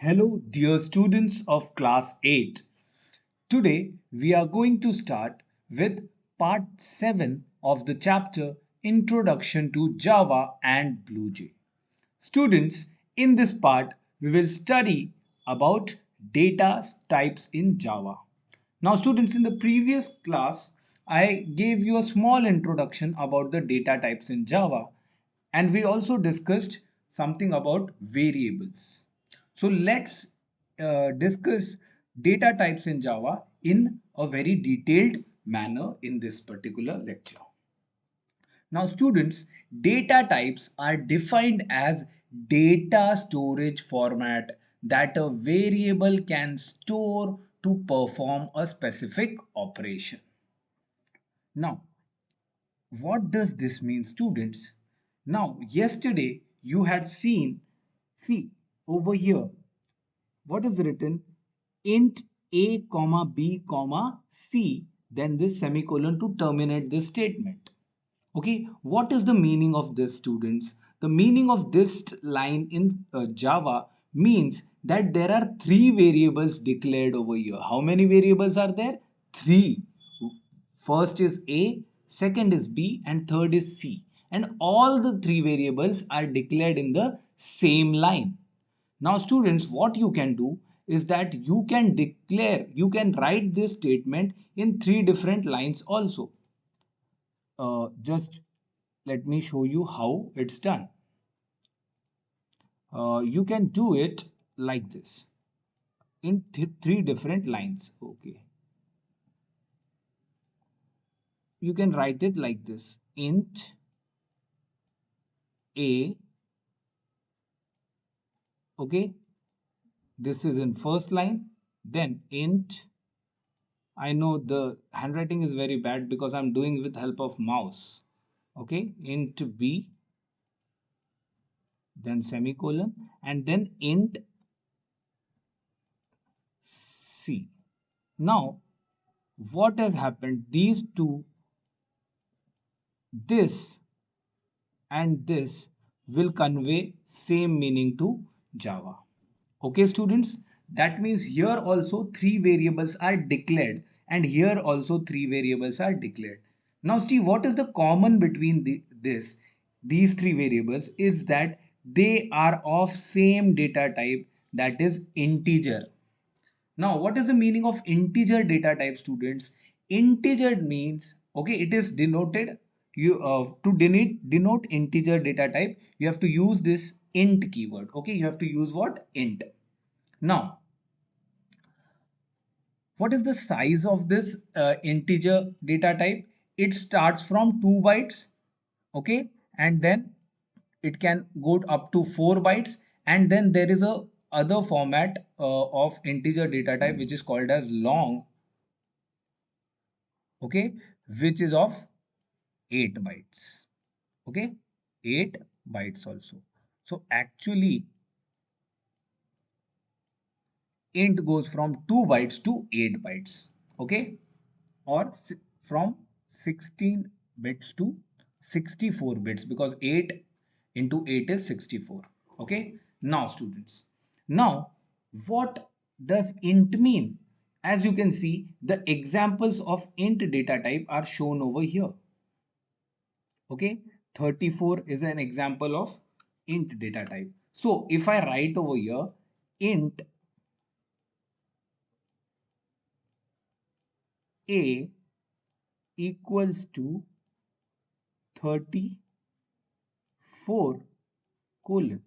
Hello, dear students of class 8. Today we are going to start with part 7 of the chapter Introduction to Java and BlueJ. Students, in this part we will study about data types in Java. Now, students, in the previous class, I gave you a small introduction about the data types in Java, and we also discussed something about variables. So, let's discuss data types in Java in a very detailed manner in this particular lecture. Now, students, data types are defined as data storage format that a variable can store to perform a specific operation. Now, what does this mean, students? Now, yesterday you had seen, see over here, what is written? Int a comma b comma c, then this semicolon to terminate this statement. Okay, what is the meaning of this, students? The meaning of this line in Java means that there are three variables declared over here. How many variables are there? Three. First is A, second is B, and third is C. And all the three variables are declared in the same line. Now, students, what you can do is that you can write this statement in three different lines also. Just let me show you how it's done. You can do it like this in three different lines. Okay, you can write it like this: int a. Okay, this is in first line. Then int. I know the handwriting is very bad because I'm doing with help of mouse. Okay, int b, then semicolon, and then int c. Now, what has happened? These two, this and this, will convey same meaning to Java. Okay, students, that means here also three variables are declared and here also three variables are declared. Now, Steve, what is the common between these three variables is that they are of same data type, that is integer. Now, what is the meaning of integer data type, students? Integer means, okay, it is denoted, to denote integer data type, you have to use this int keyword. Okay, you have to use what? Int. Now, what is the size of this integer data type? It starts from 2 bytes, okay, and then it can go up to 4 bytes, and then there is a other format of integer data type which is called as long, okay, which is of 8 bytes. Okay, 8 bytes also. So actually int goes from 2 bytes to 8 bytes. Okay, or from 16 bits to 64 bits, because 8 into 8 is 64. Okay, now students, now what does int mean? As you can see, the examples of int data type are shown over here. Okay, 34 is an example of int data type. So if I write over here int a equals to 34 colon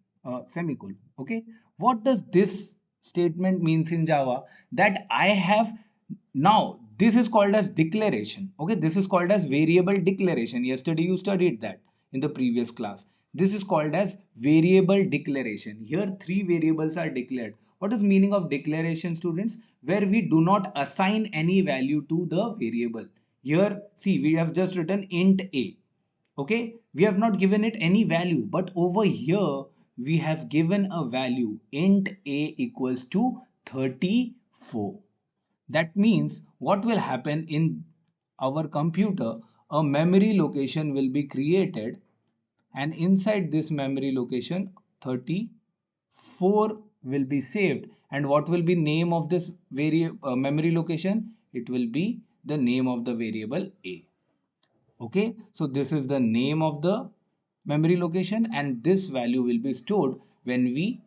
semicolon. Okay, what does this statement means in Java? That I have, now this is called as declaration. Okay, this is called as variable declaration. Yesterday you studied that in the previous class. This is called as variable declaration. Here three variables are declared. What is meaning of declaration, students? Where we do not assign any value to the variable. Here see, we have just written int a. Okay, we have not given it any value, but over here we have given a value int a equals to 34. That means what will happen in our computer? A memory location will be created, and inside this memory location 34 will be saved. And what will be name of this memory location? It will be the name of the variable a. Okay, so this is the name of the memory location, and this value will be stored when we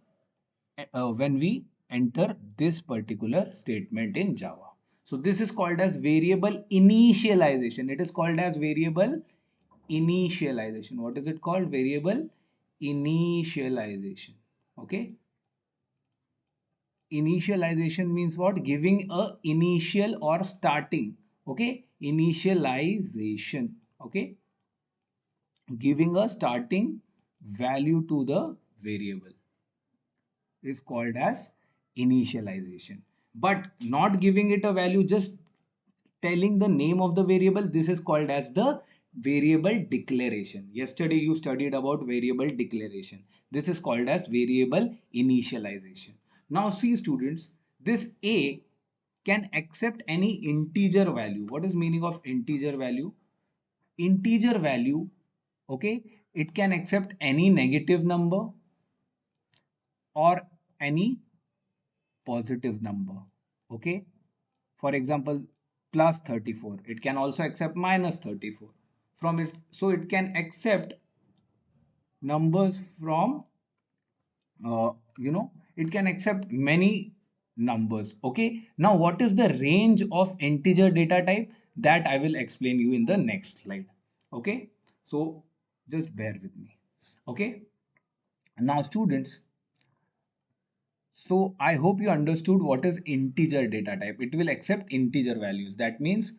enter this particular statement in Java. So this is called as variable initialization. It is called as variable initialization. What is it called? Variable initialization. Okay. Initialization means what? Giving a initial or starting. Okay. Initialization. Okay. Giving a starting value to the variable is called as initialization. But not giving it a value, just telling the name of the variable, this is called as the variable declaration. Yesterday you studied about variable declaration. This is called as variable initialization. Now see students, this a can accept any integer value. What is meaning of integer value? Integer value, okay, it can accept any negative number or any positive number. Okay, for example, plus 34, it can also accept minus 34 from it. So it can accept numbers from it can accept many numbers. Okay, now what is the range of integer data type? That I will explain you in the next slide. Okay, so just bear with me. Okay, now students, so I hope you understood what is integer data type. It will accept integer values. That means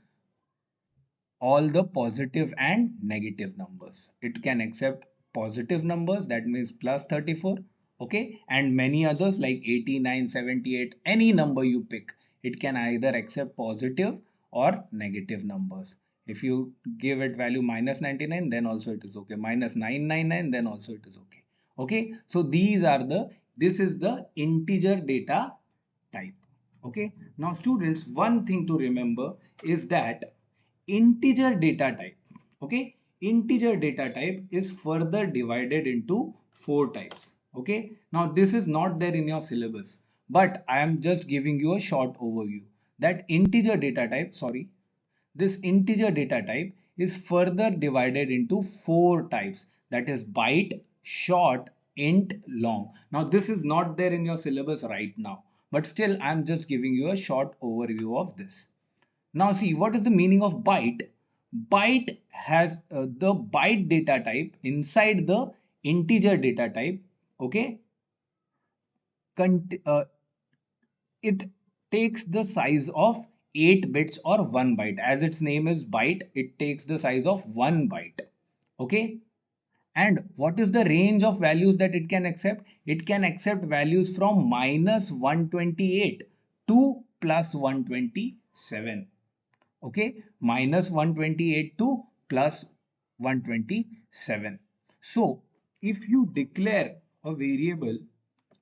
all the positive and negative numbers. It can accept positive numbers, that means plus 34, okay, and many others like 89, 78, any number you pick. It can either accept positive or negative numbers. If you give it value minus 99, then also it is okay. Minus 999, then also it is okay. Okay, so this is the integer data type. Okay, now students, one thing to remember is that integer data type, okay, integer data type is further divided into four types. Okay, now this is not there in your syllabus, but I am just giving you a short overview that integer data type, sorry, this integer data type is further divided into four types, that is byte, short, int, long. Now this is not there in your syllabus right now, but still I am just giving you a short overview of this. Now see, what is the meaning of byte? Byte has the byte data type inside the integer data type. Okay, Cont it takes the size of 8 bits or 1 byte. As its name is byte, it takes the size of 1 byte. Okay, and what is the range of values that it can accept? It can accept values from minus 128 to plus 127. Okay, minus 128 to plus 127. So if you declare a variable,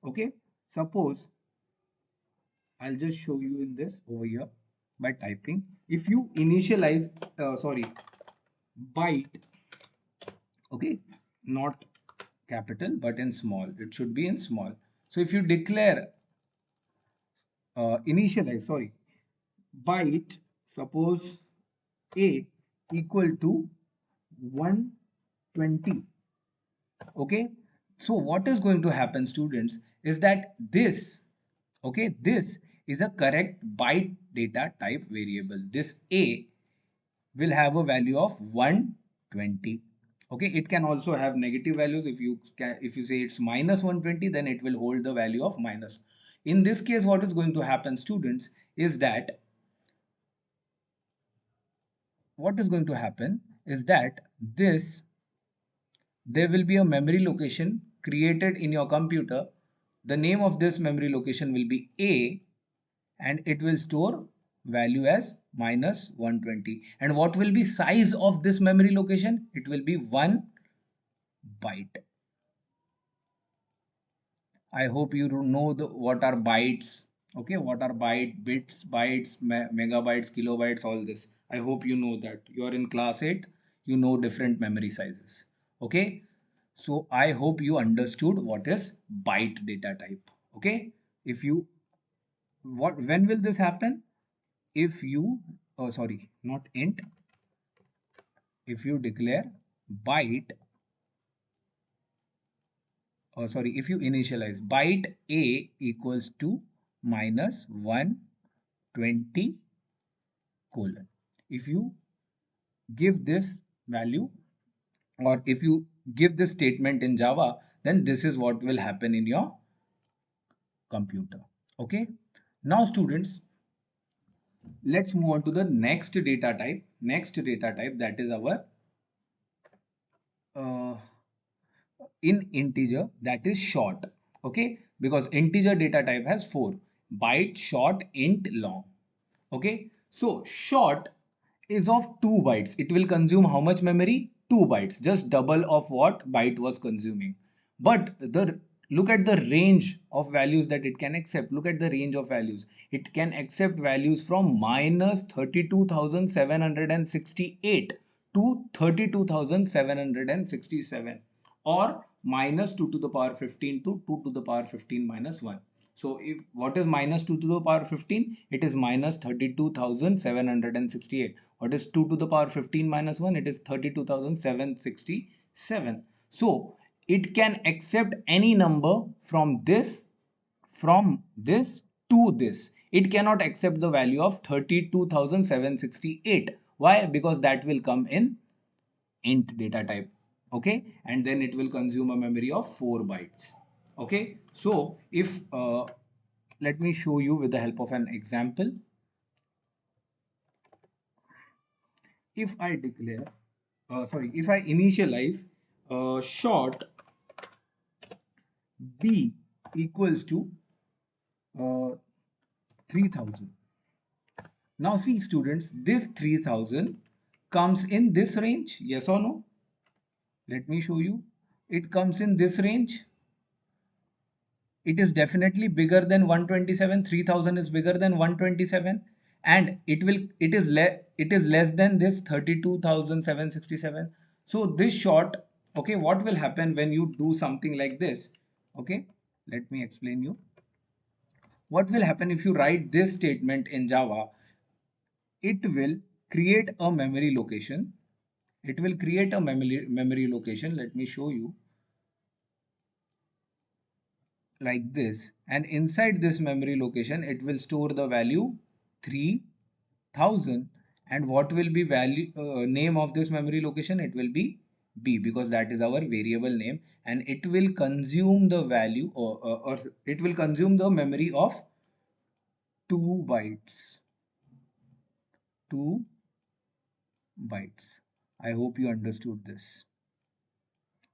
okay, suppose I'll just show you in this over here by typing. If you initialize byte, okay, not capital but in small, it should be in small. So if you declare initialize, sorry, byte, suppose a equal to 120. Okay, so what is going to happen students is that this, okay, this is a correct byte data type variable. This a will have a value of 120. Okay, it can also have negative values. If you say it's minus 120, then it will hold the value of minus. In this case, what is going to happen students is that what is going to happen is that this there will be a memory location created in your computer. The name of this memory location will be A, and it will store value as minus 120. And what will be size of this memory location? It will be 1 byte. I hope you know what are bytes. Okay, what are bits, bytes, megabytes, kilobytes, all this. I hope you know that. You are in class 8, you know different memory sizes. Okay, so I hope you understood what is byte data type. Okay, if you what when will this happen? If you, oh sorry, not int, if you declare byte, or sorry, if you initialize byte a equals to minus 120 colon, if you give this value, or if you give this statement in Java, then this is what will happen in your computer. Okay, now students, let's move on to the next data type. Next data type, that is our uh, in integer, that is short. Okay, because integer data type has four: byte, short, int, long. Okay, so short is of 2 bytes. It will consume how much memory? 2 bytes, just double of what byte was consuming. But the look at the range of values that it can accept. Look at the range of values. It can accept values from minus 32,768 to 32,767, or minus 2 to the power 15 to 2 to the power 15 minus 1. So if what is minus 2 to the power 15? It is minus 32,768. What is 2 to the power 15 minus 1? It is 32,767. So it can accept any number from this to this. It cannot accept the value of 32,768. Why? Because that will come in int data type. Okay, and then it will consume a memory of 4 bytes. Okay, so if let me show you with the help of an example. If I declare sorry, if I initialize short b equals to uh, 3000. Now see students, this 3000 comes in this range, yes or no? Let me show you. It comes in this range. It is definitely bigger than 127. 3000 is bigger than 127, and it is less than this 32,767. So this short, okay, what will happen when you do something like this? Okay, let me explain you. What will happen if you write this statement in Java? It will create a memory location. It will create a memory location. Let me show you, like this, and inside this memory location it will store the value 3000. And what will be value name of this memory location? It will be b, because that is our variable name, and it will consume the value, or it will consume the memory of 2 bytes. 2 bytes. I hope you understood this.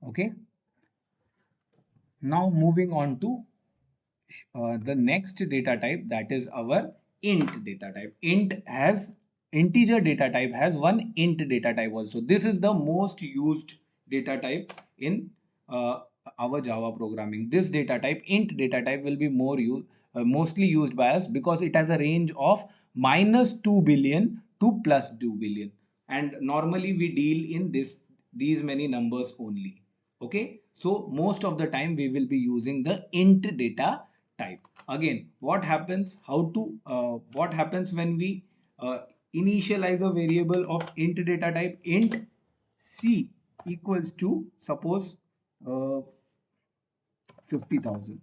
Okay, now moving on to the next data type, that is our int data type. Integer data type has one int data type also. This is the most used data type in our Java programming. This data type, int data type, will be mostly used by us because it has a range of minus 2 billion to plus 2 billion, and normally we deal in these many numbers only. Okay, so most of the time we will be using the int data type. Again, what happens when we uh, initialize a variable of int data type? Int c equals to, suppose, 50,000.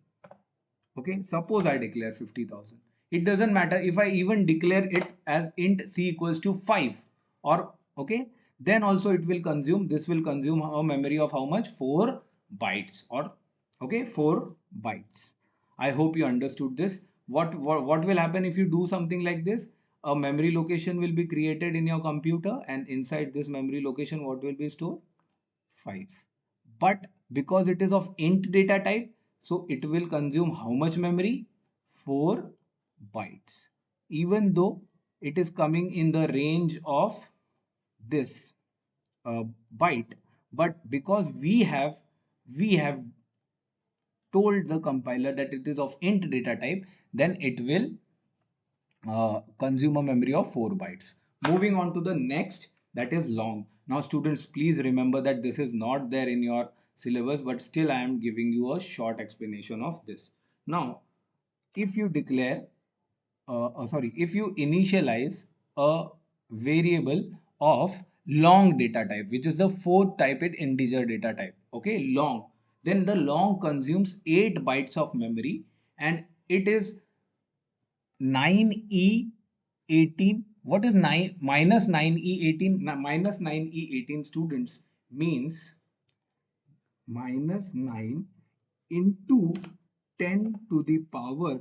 Okay, suppose I declare 50,000. It doesn't matter if I even declare it as int c equals to 5, or okay, then also it will consume, this will consume a memory of how much? 4 bytes, or okay, 4 bytes. I hope you understood this. What will happen if you do something like this? A memory location will be created in your computer, and inside this memory location what will be stored? 5. But because it is of int data type, so it will consume how much memory? 4 bytes. Even though it is coming in the range of this byte, but because we have told the compiler that it is of int data type, then it will consume a memory of 4 bytes. Moving on to the next, that is long. Now students, please remember that this is not there in your syllabus, but still I am giving you a short explanation of this. Now if you declare if you initialize a variable of long data type, which is the fourth type in integer data type, okay, long, then the long consumes 8 bytes of memory, and it is 9e18. What is 9 minus 9e18? Minus 9e18, students, means minus 9 into 10 to the power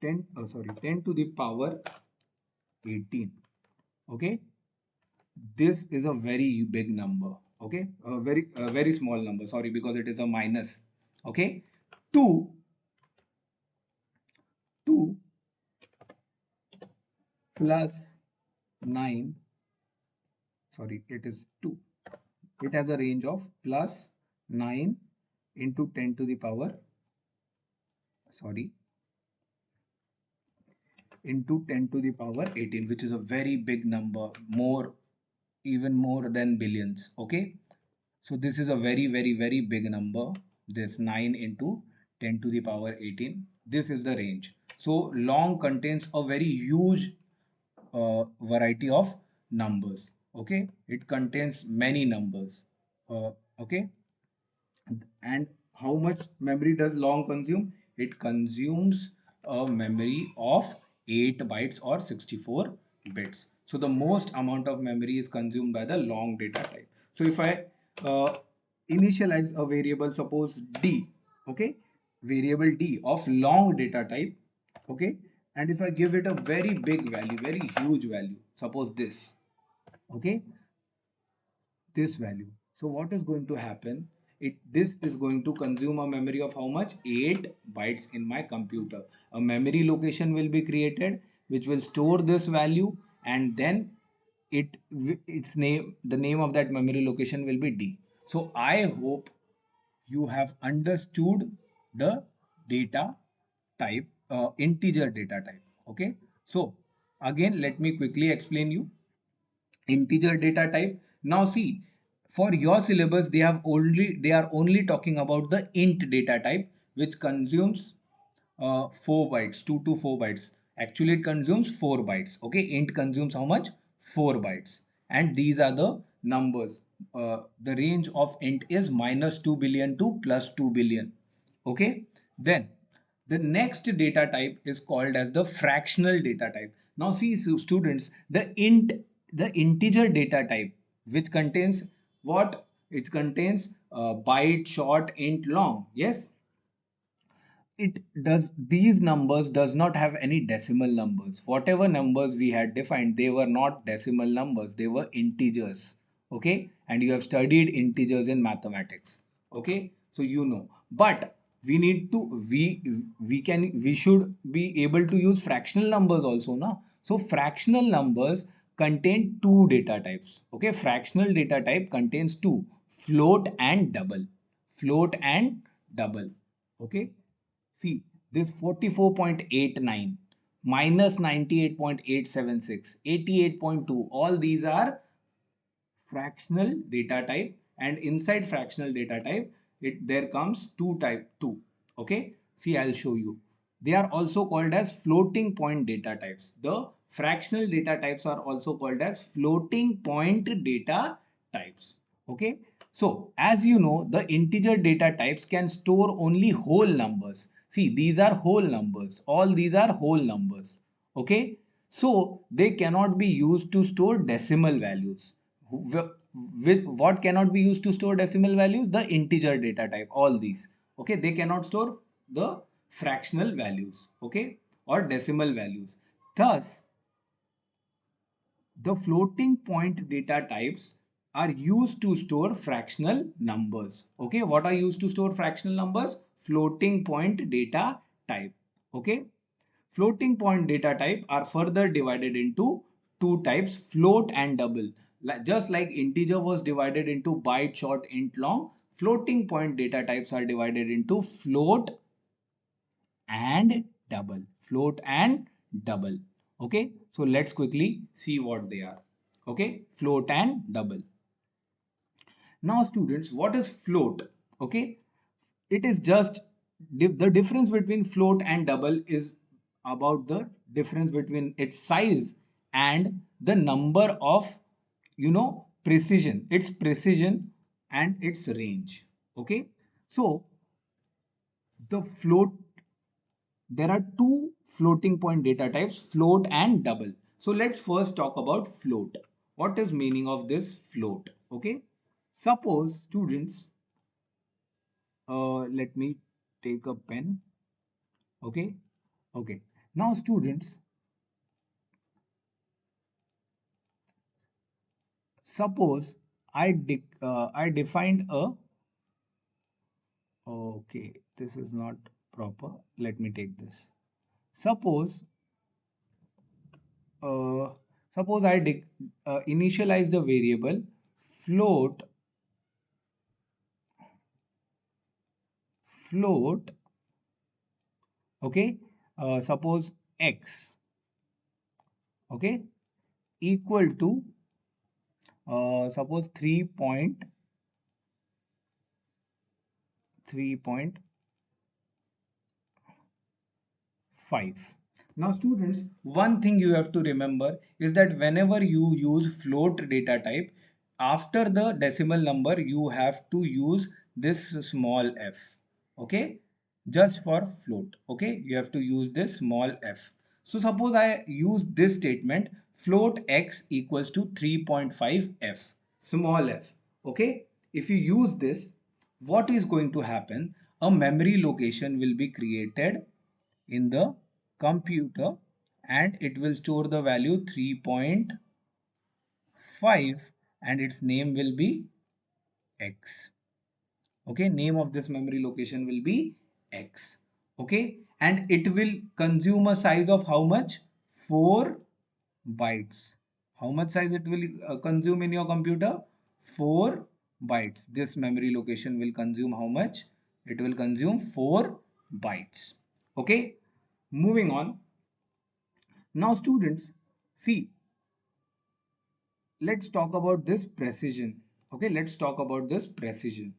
10 to the power 18. Okay, this is a very big number. Okay, a very small number, sorry, because it is a minus. Okay, 2 2 plus 9, sorry, it is 2. It has a range of plus 9 into 10 to the power, sorry, into 10 to the power 18, which is a very big number, more, even more than billions. Okay, so this is a very big number, this 9 into 10 to the power 18. This is the range. So long contains a very huge variety of numbers. Okay, it contains many numbers. Okay, and how much memory does long consume? It consumes a memory of 8 bytes or 64 bits. So the most amount of memory is consumed by the long data type. So if I uh, initialize a variable, suppose d, okay, variable d of long data type, okay, and if I give it a very big value, very huge value, suppose this, okay, this value. So what is going to happen? This is going to consume a memory of how much? 8 bytes in my computer. A memory location will be created which will store this value, and then its name, the name of that memory location will be D. So I hope you have understood the data type, integer data type. Okay. So again, let me quickly explain you integer data type. Now see, for your syllabus they are only talking about the int data type, which consumes 4 bytes, 2 to 4 bytes. Actually it consumes 4 bytes. Okay, int consumes how much? 4 bytes. And these are the numbers. The range of int is minus 2 billion to plus 2 billion. Okay, then the next data type is called as the fractional data type. Now see, students, the integer data type, which contains what? It contains byte, short, int, long. Yes, it does. These numbers does not have any decimal numbers. Whatever numbers we had defined, they were not decimal numbers, they were integers. Okay, and you have studied integers in mathematics. Okay, so you know, but we need to we should be able to use fractional numbers also now. So fractional numbers contain two data types. Okay, fractional data type contains two: float and double. Float and double. Okay, see, this 44.89 minus 98.876, 88.2, all these are fractional data type, and inside fractional data type, there comes two type 2. Okay, see, I'll show you. They are also called as floating point data types. The fractional data types are also called as floating point data types. Okay, so as you know, the integer data types can store only whole numbers. See, these are whole numbers, all these are whole numbers. Okay, so they cannot be used to store decimal values. With what cannot be used to store decimal values? The integer data type, all these. Okay, they cannot store the fractional values, okay, or decimal values. Thus the floating point data types are used to store fractional numbers. Okay, what are used to store fractional numbers? Floating point data type. Okay, floating point data type are further divided into two types: float and double. Just like integer was divided into byte, short, int, long, floating point data types are divided into float and double. Float and double. Okay, so let's quickly see what they are. Okay, float and double. Now students, what is float? Okay, it is just the difference between float and double is about the difference between its size and the number of, precision, its precision and its range. Okay, so the float, there are two floating point data types, float and double. So let's first talk about float. What is meaning of this float? Okay, suppose students, let me take a pen. Okay, okay, now students, suppose I defined a, okay, this is not proper, let me take this. Suppose, uh, suppose initialized a variable float, float, okay, suppose x, okay, equal to, suppose 3.5. Now students, one thing you have to remember is that whenever you use float data type, after the decimal number you have to use this small f. Okay, just for float. Okay, you have to use this small f. So suppose I use this statement, float x equals to 3.5 f, small f. Okay, if you use this, what is going to happen? A memory location will be created in the computer and it will store the value 3.5 and its name will be x. Okay, name of this memory location will be x. Okay, and it will consume a size of how much? 4 bytes. How much size it will consume in your computer? 4 bytes. This memory location will consume how much? It will consume 4 bytes. Okay, moving on. Now students, see, let's talk about this precision. Okay, let's talk about this precision.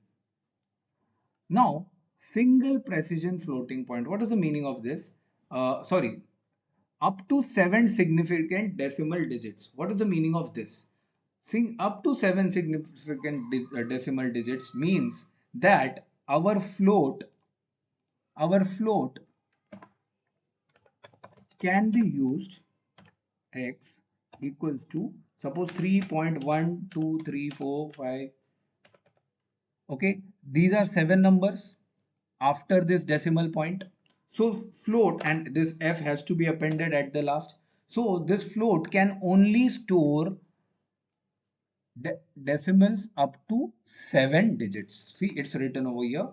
Now, single precision floating point. What is the meaning of this? Sorry, up to 7 significant decimal digits. What is the meaning of this? Up to 7 significant decimal digits means that our float can be used, x equals to, suppose 3.1234. Okay, these are 7 numbers after this decimal point. So float, and this f has to be appended at the last. So this float can only store decimals up to 7 digits. See, it's written over here,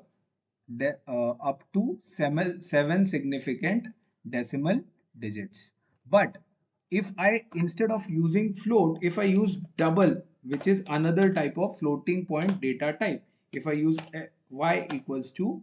up to 7 significant decimal digits. But if I, instead of using float, if I use double, which is another type of floating point data type, if I use y equals to,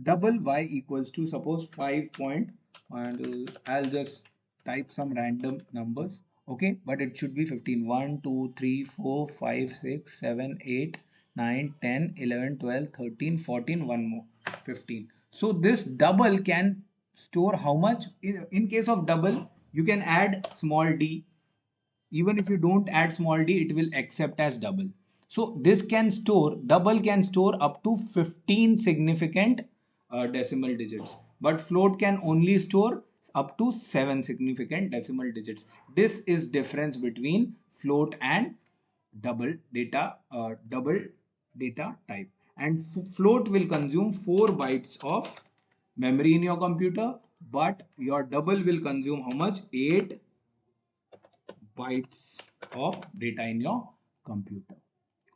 double y equals to, suppose 5 point, and I'll just type some random numbers. Okay, but it should be 15. 1 2 3 4 5 6 7 8 9 10 11 12 13 14, one more, 15. So this double can store how much? In case of double, you can add small d. Even if you don't add small d, it will accept as double. So this can store, double can store up to 15 significant decimal digits, but float can only store up to 7 significant decimal digits. This is difference between float and double data type. And float will consume 4 bytes of memory in your computer, but your double will consume how much? 8 bytes of data in your computer.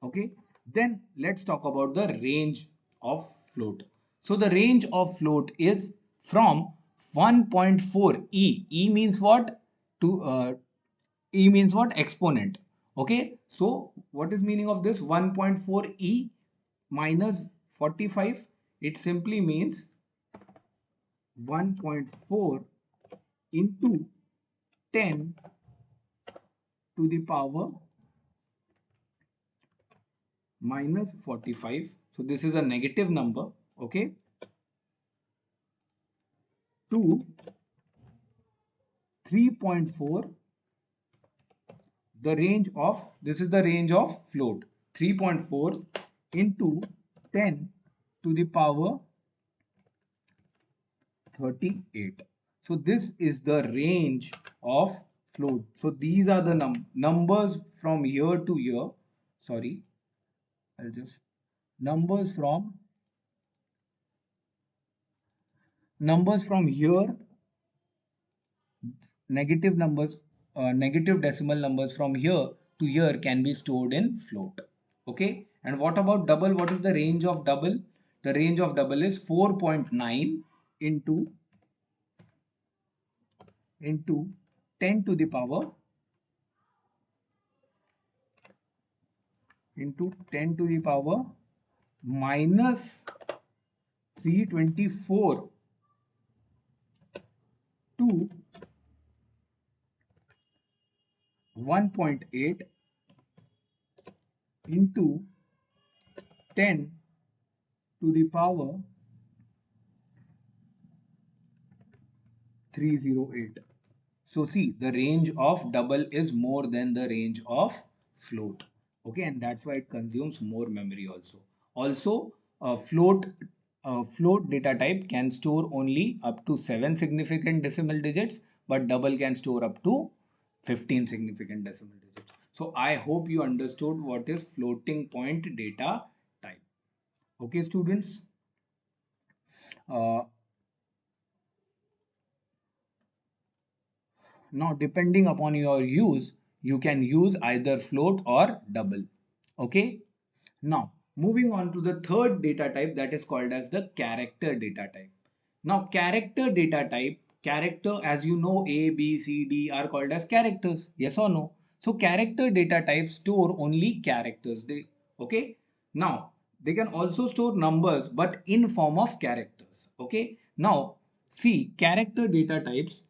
Okay, then let's talk about the range of float. So the range of float is from 1.4 e means what? To e means what? Exponent. Okay, so what is meaning of this 1.4 e minus 45? It simply means 1.4 into 10 to the power minus 45. So this is a negative number. okay, to 3.4, the range of, this is the range of float, 3.4 into 10 to the power 38. So this is the range of float. So these are the numbers from year to year. Sorry, I'll just numbers from here, negative decimal numbers from here to here can be stored in float. Okay. And what about double? What is the range of double? The range of double is 4.9 into 10 to the power minus 324 to 1.8 into 10 to the power 308. So see, the range of double is more than the range of float. Okay, and that's why it consumes more memory also. Also, float data type can store only up to 7 significant decimal digits, but double can store up to 15 significant decimal digits. So I hope you understood what is floating point data type. Okay, students. Uh, Now, depending upon your use, you can use either float or double. Okay. Now, moving on to the third data type, that is called as the character data type. Now, character data type, character, as you know, A, B, C, D are called as characters. Yes or no? So, character data types store only characters. Okay. Now, they can also store numbers, but in form of characters. Okay. Now, see, character data types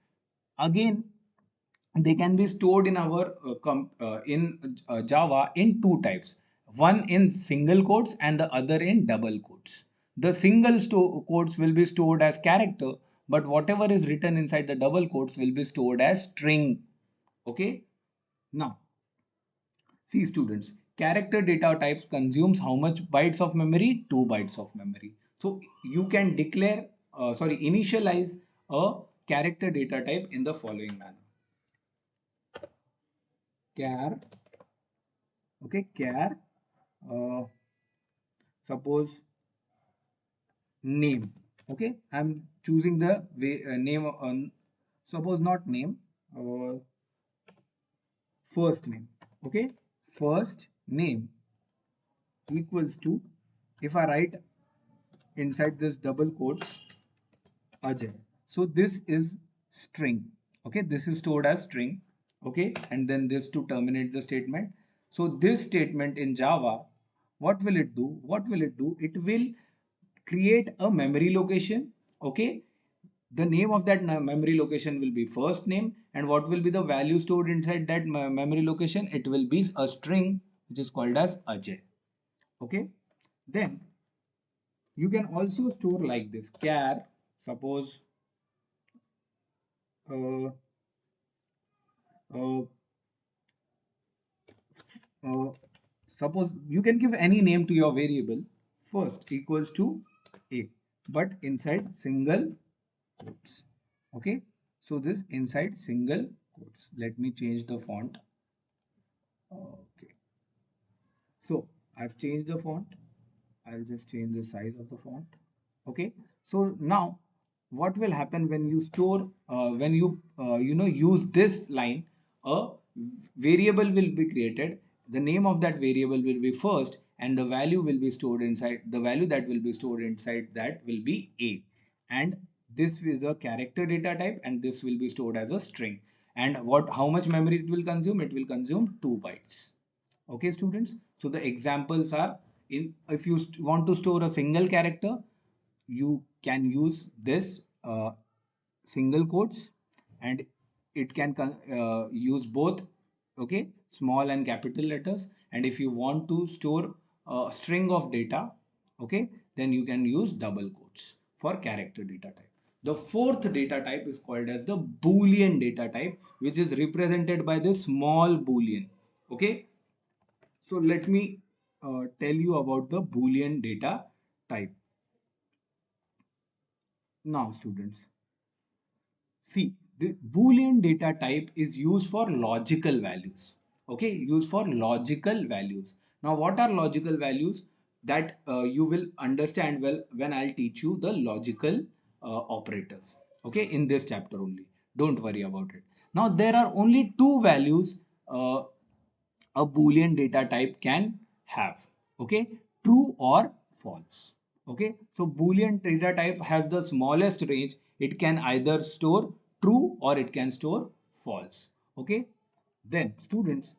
again, they can be stored in our Java in two types, one in single quotes and the other in double quotes. The single quotes will be stored as character, but whatever is written inside the double quotes will be stored as string. Okay. Now, see students, character data types consumes how much bytes of memory? 2 bytes of memory. So you can initialize a character data type in the following manner. Char, okay, char, uh, suppose name. Okay, I'm choosing the name, suppose not name, uh, first name. Okay, first name equals to, if I write inside this double quotes, Ajay. So this is string. Okay, this is stored as string. Okay, and then this to terminate the statement. So this statement in Java, what will it do? What will it do? It will create a memory location. Okay, the name of that memory location will be first name, and what will be the value stored inside that memory location? It will be a string which is called as Ajay. Okay, then you can also store like this, char, suppose uh, uh, uh, suppose you can give any name to your variable, first equals to a, but inside single quotes. Okay, so this inside single quotes. Let me change the font. Okay, so I've changed the font. I'll just change the size of the font. Okay, so now what will happen when you store, when you use this line, a variable will be created. The name of that variable will be first, and the value will be stored inside, the value that will be stored inside that will be a, and this is a character data type, and this will be stored as a string. And what, how much memory it will consume? It will consume 2 bytes. Okay, students. So the examples are, in if you want to store a single character, you can use this single quotes, and it can use both, okay, small and capital letters. And if you want to store a string of data, okay, then you can use double quotes for character data type. The fourth data type is called as the Boolean data type, which is represented by this small Boolean. Okay, so let me tell you about the Boolean data type. Now, students, see, the Boolean data type is used for logical values. Okay, used for logical values. Now, what are logical values? That you will understand well when I'll teach you the logical operators. Okay, in this chapter only. Don't worry about it. Now, there are only two values a Boolean data type can have. Okay, true or false. Okay, so Boolean data type has the smallest range. It can either store true or it can store false. Okay, then students,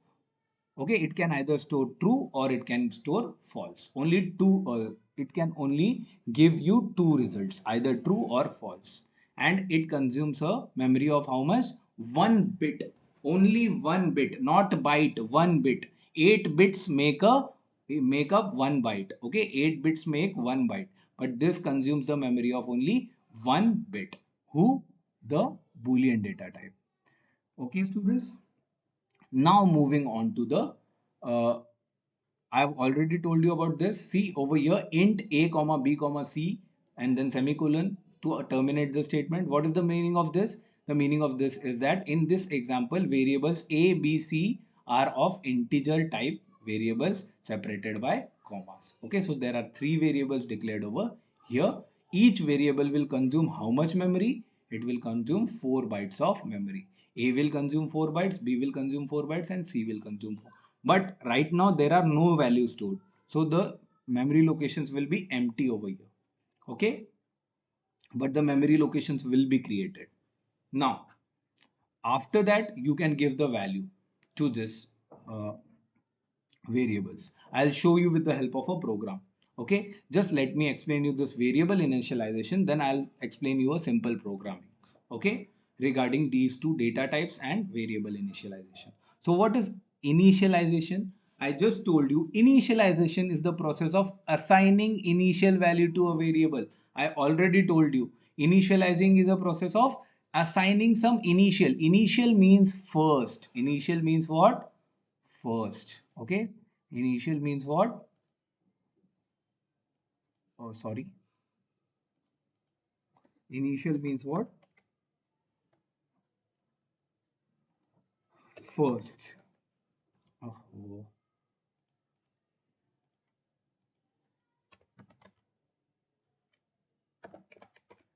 okay, it can either store true or it can store false. Only two, it can only give you two results, either true or false. And it consumes a memory of how much? 1 bit. Only 1 bit, not byte, 1 bit. 8 bits make up 1 byte. Okay, 8 bits make 1 byte. But this consumes the memory of only 1 bit. Who? The Boolean data type. Okay, students. Now moving on to the I've already told you about this. See over here, int a comma b comma c and then semicolon to terminate the statement. What is the meaning of this? The meaning of this is that in this example, variables a, b, c are of integer type variables separated by commas. Okay, so there are three variables declared over here. Each variable will consume how much memory? It will consume 4 bytes of memory. A will consume 4 bytes, B will consume 4 bytes, and C will consume 4. But right now there are no values stored. So the memory locations will be empty over here. Okay. But the memory locations will be created. Now, after that, you can give the value to this variables. I'll show you with the help of a program. Okay. Just let me explain you this variable initialization. Then I'll explain you a simple programming. Okay. Regarding these two data types and variable initialization. So what is initialization? I just told you initialization is the process of assigning initial value to a variable. I already told you initializing is a process of assigning some initial. Initial means first. Initial means what? First. Okay. Initial means what? Oh, sorry. Initial means what? First. Oh.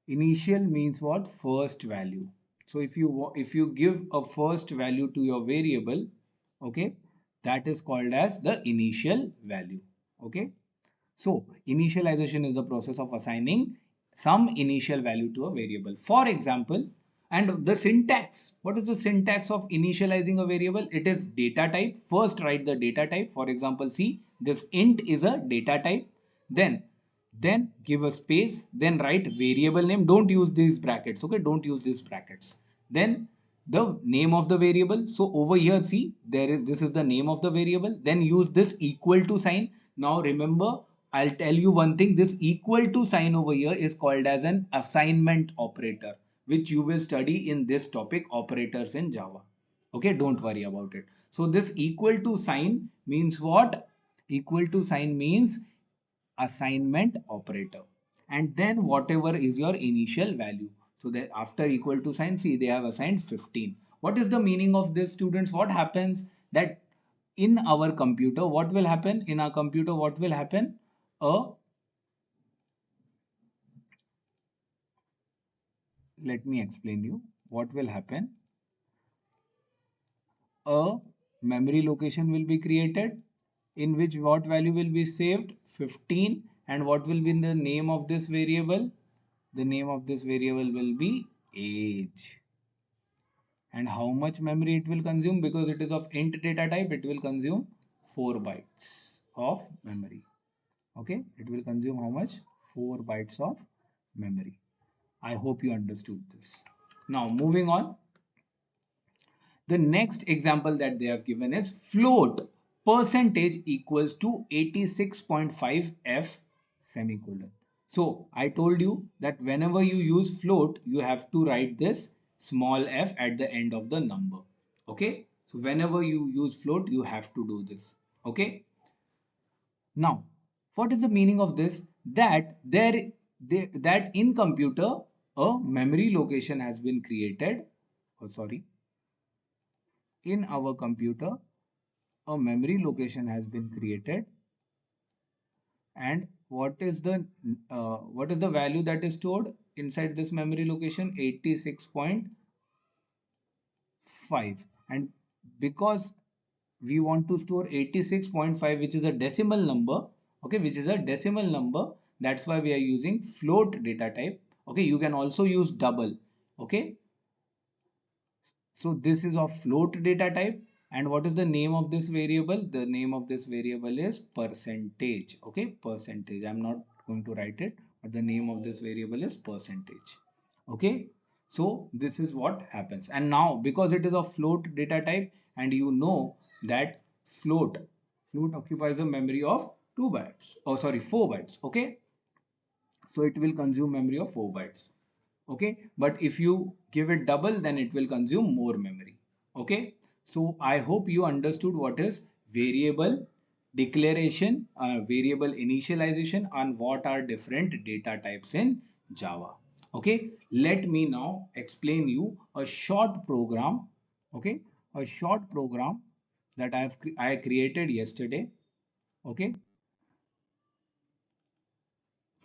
Initial means what? First value. So if you give a first value to your variable, okay, that is called as the initial value. Okay. So initialization is the process of assigning some initial value to a variable. For example, and the syntax. What is the syntax of initializing a variable? It is data type. First write the data type. For example, see this int is a data type. Then give a space. Then write variable name. Don't use these brackets. Okay, don't use these brackets. Then the name of the variable. So over here, see this is the name of the variable. Then use this equal to sign. Now remember, I'll tell you one thing. This equal to sign over here is called as an assignment operator, which you will study in this topic, operators in Java. Okay, don't worry about it. So this equal to sign means what? Equal to sign means assignment operator. And then whatever is your initial value. So that after equal to sign, see they have assigned 15. What is the meaning of this, students? What happens that in our computer, what will happen? In our computer, what will happen? Let me explain you what will happen. A memory location will be created in which what value will be saved? 15. And what will be the name of this variable? The name of this variable will be age. And how much memory it will consume? Because it is of int data type, it will consume 4 bytes of memory. Okay, it will consume how much? 4 bytes of memory. I hope you understood this. Now moving on. The next example that they have given is float percentage equals to 86.5 f semicolon. So I told you that whenever you use float, you have to write this small f at the end of the number. Okay. So whenever you use float, you have to do this. Okay. Now, what is the meaning of this? That in computer a memory location has been created. Oh, sorry. In our computer, a memory location has been created, and what is the value that is stored inside this memory location? 86.5. And because we want to store 86.5, which is a decimal number, okay, which is a decimal number, that's why we are using float data type. Okay, you can also use double. Okay, so this is of float data type. And what is the name of this variable? The name of this variable is percentage. Okay, percentage. I'm not going to write it, but the name of this variable is percentage. Okay, so this is what happens. And now because it is a float data type, and you know that float occupies a memory of 2 bytes. Oh, sorry, 4 bytes. Okay, so it will consume memory of 4 bytes. Okay, but if you give it double, then it will consume more memory. Okay, so I hope you understood what is variable declaration, variable initialization, and what are different data types in Java. Okay, let me now explain you a short program. Okay, a short program that I created yesterday. Okay,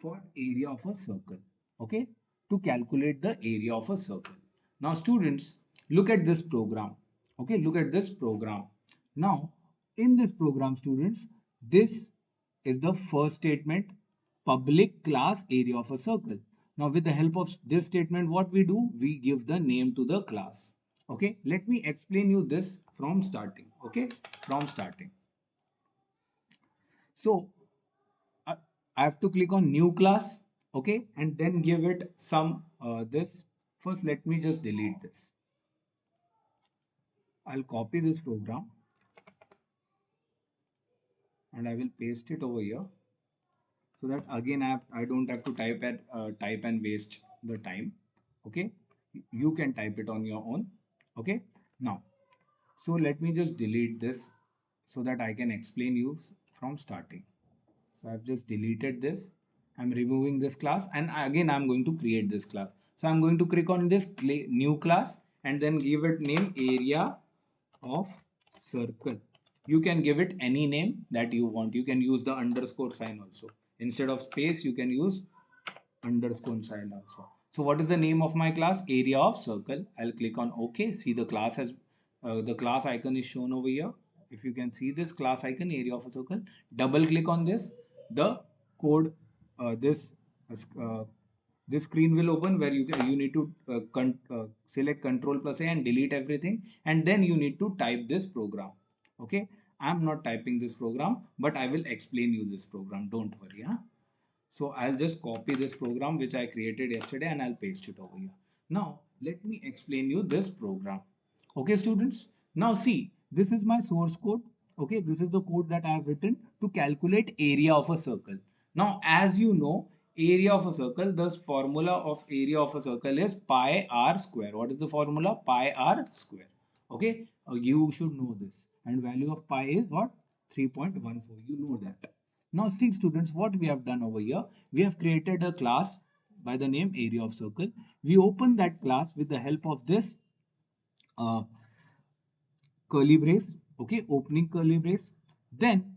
for area of a circle. Okay, to calculate the area of a circle. Now students, look at this program. Okay, look at this program. Now in this program, students, this is the first statement, public class area of a circle. Now with the help of this statement, what we do, we give the name to the class. Okay, let me explain you this from starting. Okay, from starting. So I I have to click on new class. Okay, and then give it some this. First, let me just delete this. I'll copy this program and I will paste it over here, so that again I don't have to type and waste the time. Okay, you can type it on your own. Okay, now so let me just delete this so that I can explain you from starting. So I've just deleted this. I'm removing this class, and again I'm going to create this class. So I'm going to click on this new class and then give it name area of circle. You can give it any name that you want. You can use the underscore sign also. Instead of space, you can use underscore sign also. So what is the name of my class? Area of circle. I'll click on OK. See, the class has the class icon is shown over here. If you can see this class icon, area of a circle, double click on this. The code, this uh, this screen will open where you need to select Control plus A and delete everything, and then you need to type this program. Okay, I'm not typing this program, but I will explain you this program. Don't worry, huh? So I'll just copy this program which I created yesterday and I'll paste it over here. Now let me explain you this program. Okay students, now see, this is my source code. Okay, this is the code that I have written to calculate area of a circle. Now as you know, area of a circle, the formula of area of a circle is pi r square. What is the formula? Pi r square. Okay, you should know this. And value of pi is what? 3.14. You know that. Now see students, what we have done over here, we have created a class by the name area of circle. We open that class with the help of this uh, curly brace, okay, opening curly brace. Then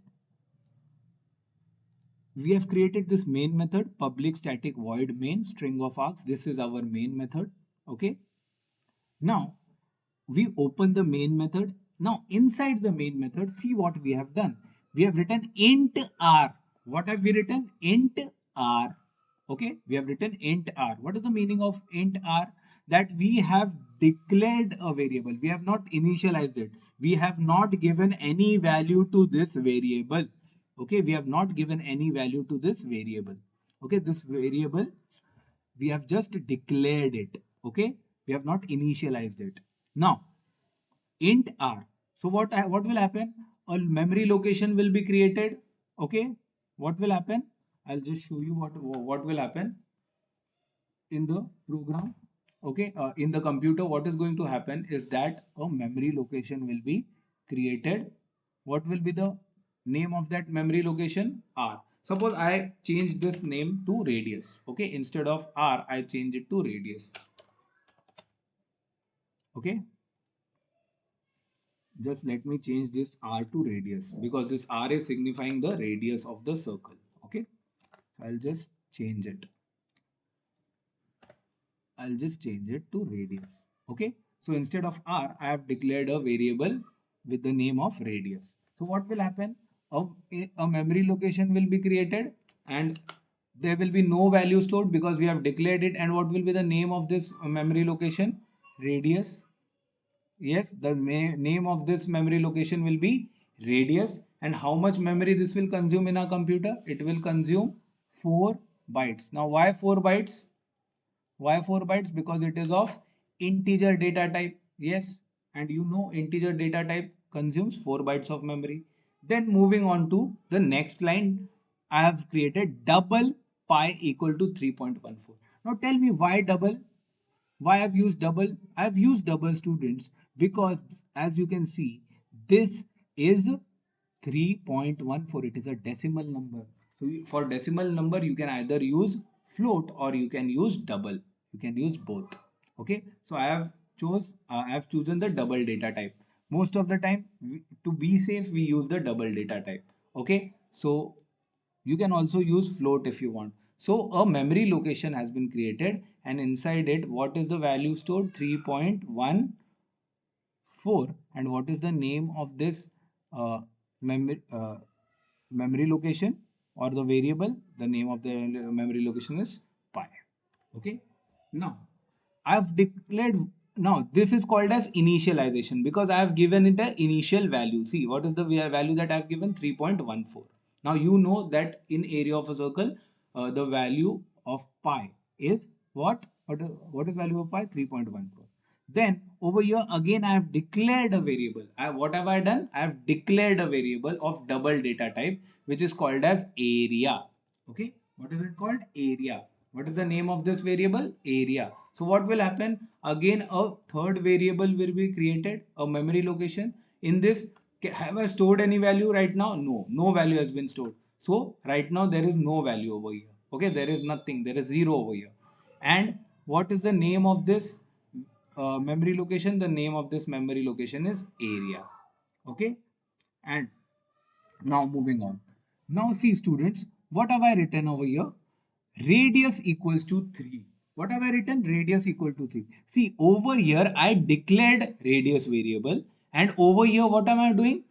we have created this main method, public static void main string of args. This is our main method, okay. Now we open the main method. Now inside the main method, see what we have done. We have written int r. What have we written? Int r. Okay, we have written int r. What is the meaning of int r? That we have declared a variable. We have not initialized it. We have not given any value to this variable. Okay, we have not given any value to this variable. Okay, this variable we have just declared it. Okay, we have not initialized it. Now int r, so what will happen? A memory location will be created. Okay, what will happen? I'll just show you what will happen in the program. Okay, in the computer, what is going to happen is that a memory location will be created. What will be the name of that memory location? R. Suppose I change this name to radius. Okay, instead of R, I change it to radius. Okay, just let me change this R to radius because this R is signifying the radius of the circle. Okay, so I'll just change it to radius. Okay, so instead of R, I have declared a variable with the name of radius. So what will happen? A memory location will be created and there will be no value stored because we have declared it. And what will be the name of this memory location? Radius. Yes, the name of this memory location will be radius. And how much memory this will consume in our computer? It will consume 4 bytes. Now why 4 bytes? Why 4 bytes? Because it is of integer data type. Yes, and you know integer data type consumes 4 bytes of memory. Then moving on to the next line, I have created double pi equal to 3.14. Now tell me why double? Why I've used double? I've used double, students, because as you can see, this is 3.14. It is a decimal number. So for decimal number, you can either use float or you can use double. You can use both. Okay. So I have chosen the double data type. Most of the time, to be safe, we use the double data type. Okay. So you can also use float if you want. So a memory location has been created and inside it, what is the value stored? 3.14. And what is the name of this uh, memory, memory location or the variable? The name of the memory location is pi. Okay. Now I've declared, now this is called as initialization because I have given it an initial value. See, what is the value that I have given? 3.14. Now you know that in area of a circle, the value of pi is what? What is value of pi? 3.14. Then over here again I have declared a variable. What have I done? I have declared a variable of double data type which is called as area. Okay, what is it called? Area. What is the name of this variable? Area. So what will happen? Again a third variable will be created, a memory location. In this, have I stored any value right now? No value has been stored. So right now there is no value over here. Okay, there is nothing, there is zero over here. And what is the name of this memory location? The name of this memory location is area. Okay, and now moving on. Now see, students, what have I written over here? Radius equals to 3. What have I written? Radius equal to 3. See, over here I declared radius variable, and over here what am I doing?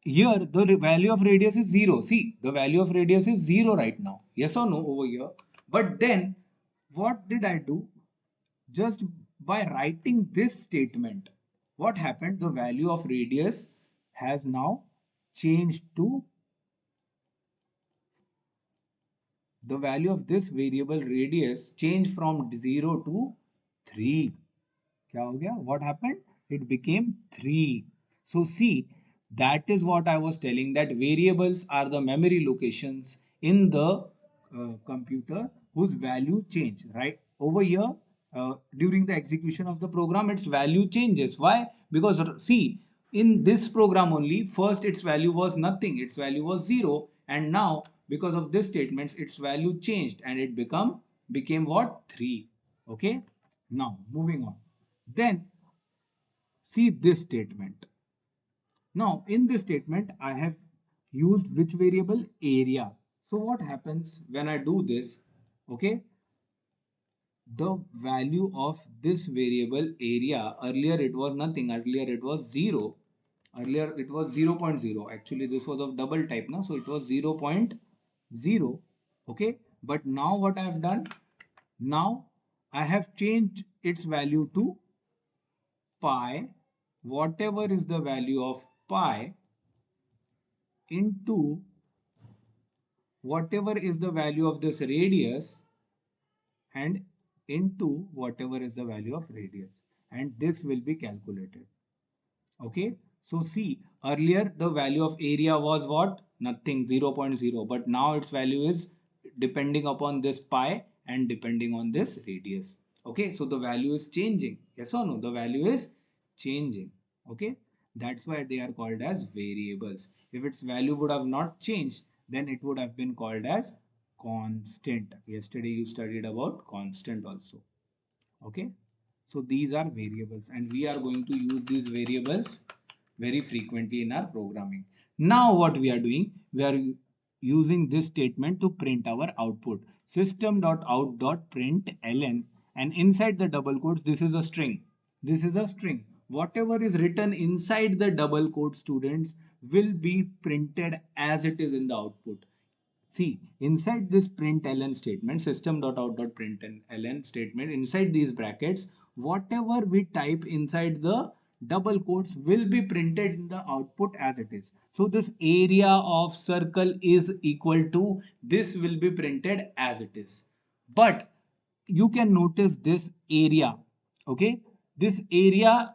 Here the value of radius is 0. See, the value of radius is 0 right now. Yes or no over here? But then what did I do? Just by writing this statement, what happened? The value of radius has now changed to the value of this variable radius changed from 0 to 3. क्या हो गया? What happened? It became 3. So see, that is what I was telling, that variables are the memory locations in the computer whose value change. Right over here, during the execution of the program, its value changes. Why? Because see, in this program only, first its value was nothing, its value was 0, and now because of this statements, its value changed and it became what? 3. Okay. Now moving on. Then see this statement. Now in this statement I have used which variable? Area. So what happens when I do this? Okay, the value of this variable area, earlier it was nothing, earlier it was 0, earlier it was 0 0.0. Actually this was of double type now, so it was 0 0.0. Okay, but now what I have done, now I have changed its value to pi, whatever is the value of pi, into whatever is the value of this radius, and into whatever is the value of radius, and this will be calculated. Okay, so see, earlier the value of area was what? nothing, 0.0, but now its value is depending upon this pi and depending on this radius. Okay, so the value is changing. Yes or no? The value is changing. Okay, that's why they are called as variables. If its value would have not changed, then it would have been called as constant. Yesterday you studied about constant also. Okay, so these are variables and we are going to use these variables very frequently in our programming. Now what we are doing, we are using this statement to print our output, system.out.println, and inside the double quotes this is a string. This is a string. Whatever is written inside the double quote, students, will be printed as it is in the output. See, inside this println statement, system.out.println statement, inside these brackets, whatever we type inside the double quotes will be printed in the output as it is. So this area of circle is equal to, this will be printed as it is. But you can notice this area. Okay, this area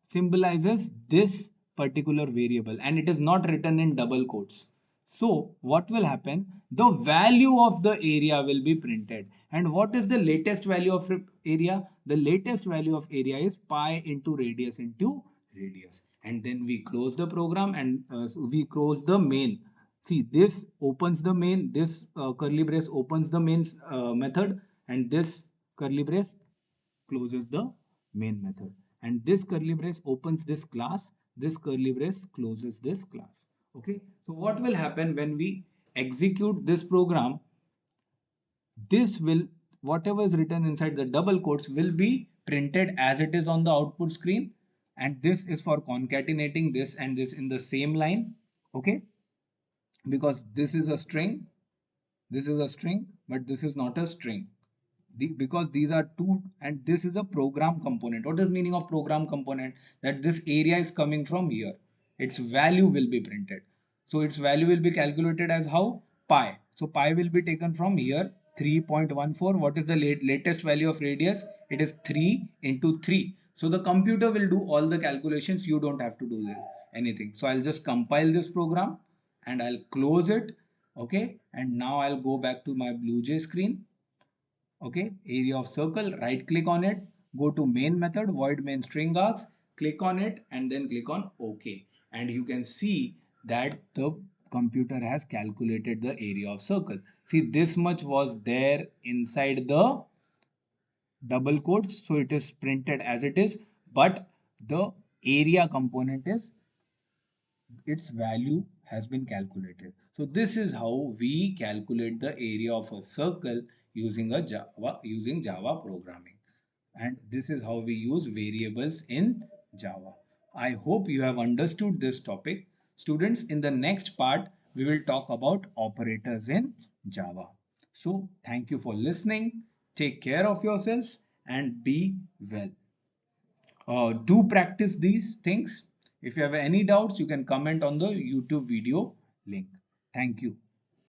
symbolizes this particular variable and it is not written in double quotes. So what will happen? The value of the area will be printed. And what is the latest value of area? The latest value of area is pi into radius into radius. And then we close the program and we close the main. See, this opens the main, this curly brace opens the main method, and this curly brace closes the main method. And this curly brace opens this class, this curly brace closes this class. Okay, so what will happen when we execute this program? This will, whatever is written inside the double quotes will be printed as it is on the output screen, and this is for concatenating this and this in the same line. Okay, because this is a string, this is a string, but this is not a string. Because these are two, and this is a program component. What is meaning of program component? That this area is coming from here, its value will be printed. So its value will be calculated as how? Pi. So pi will be taken from here, 3.14. What is the latest value of radius? It is 3 into 3. So the computer will do all the calculations, you don't have to do anything. So I'll just compile this program and I'll close it. Okay, and now I'll go back to my BlueJ screen. Okay, area of circle, right click on it, go to main method, void main string args, click on it and then click on OK, and you can see that the computer has calculated the area of circle. See, this much was there inside the double quotes, so it is printed as it is, but the area component is, its value has been calculated. So this is how we calculate the area of a circle using Java programming. And this is how we use variables in Java. I hope you have understood this topic. Students, in the next part, we will talk about operators in Java. So thank you for listening. Take care of yourselves and be well. Do practice these things. If you have any doubts, you can comment on the YouTube video link. Thank you.